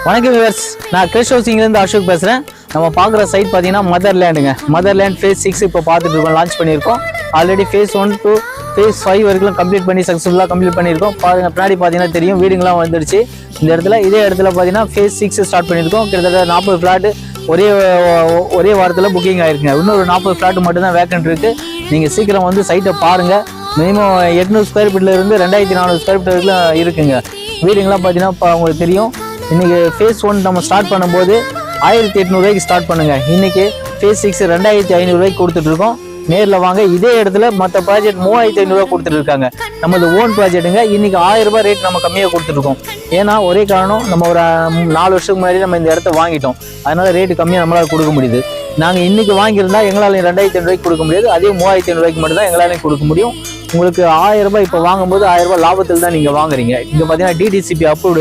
வணக்கம் விவர்ஸ், நான் கிறிஸ் ஹவுசிங்லேருந்து அசோக் பேசுகிறேன். நம்ம பார்க்குற சைட் பார்த்தீங்கன்னா மதர்லேண்டுங்க. மதர்லேண்ட் ஃபேஸ் 6 இப்போ பார்த்துட்டு இருக்கோம், லான்ச் பண்ணியிருக்கோம். ஆல்ரெடி ஃபேஸ் 1 to ஃபேஸ் 5 வரைக்கும் கம்ப்ளீட் பண்ணி சக்ஸஸ்ஃபுல்லாக கம்ப்ளீட் பண்ணியிருக்கோம். பாருங்க, பின்னாடி பார்த்தீங்கன்னா தெரியும், வீடுங்களாம் வந்துடுச்சு இந்த இடத்துல. இதே இடத்துல பார்த்தீங்கன்னா ஃபேஸ் 6 ஸ்டார்ட் பண்ணியிருக்கோம். கிட்டத்தட்ட 40 ஃப்ளாட்டு ஒரே வாரத்தில் புக்கிங் ஆயிருக்குங்க. இன்னொரு 40 ஃப்ளாட்டு மட்டும்தான் வேக்கன்ட் இருக்குது. நீங்கள் சீக்கிரம் வந்து சைட்டை பாருங்கள். மினிமம் 800 ஸ்கொயர் ஃபீட்ல இருந்து 2400 ஸ்கொயர் ஃபீட் வரைக்கும் இருக்குங்க. வீடுங்களாம் பார்த்தீங்கன்னா உங்களுக்கு தெரியும். இன்றைக்கி ஃபேஸ் 1 நம்ம ஸ்டார்ட் பண்ணும்போது 1800 ரூபாய்க்கு ஸ்டார்ட் பண்ணுங்க. இன்றைக்கி ஃபேஸ் 6 2500 ரூபாய்க்கு கொடுத்துட்ருக்கோம். நேரில் வாங்க. இதே இடத்துல மற்ற ப்ராஜெக்ட் 3500 ரூபா கொடுத்துட்டு இருக்காங்க. நம்மளது ஓன் ப்ராஜெக்ட்டுங்க. இன்றைக்கி 1000 ரூபாய் ரேட் நம்ம கம்மியாக கொடுத்துருக்கோம். ஏன்னா ஒரே காரணம், நம்ம ஒரு 4 வருஷத்துக்கு முன்னாடி நம்ம இந்த இடத்த வாங்கிட்டோம். அதனால் ரேட்டு கம்மியாக நம்மளால் கொடுக்க முடியுது. நாங்கள் இன்றைக்கி வாங்கியிருந்தால் எங்களால் 2500 ரூபாய்க்கு கொடுக்க முடியாது. அதே 3500 ரூபாய்க்கு மட்டும் தான் எங்களாலையும் கொடுக்க முடியும். உங்களுக்கு 1000 ரூபாய் இப்போ வாங்கும்போது 1000 ரூபாய் லாபத்தில் தான் நீங்கள் வாங்குறீங்க. இங்கே பார்த்தீங்கன்னா டிடிசிபி அப்ரூவ்டு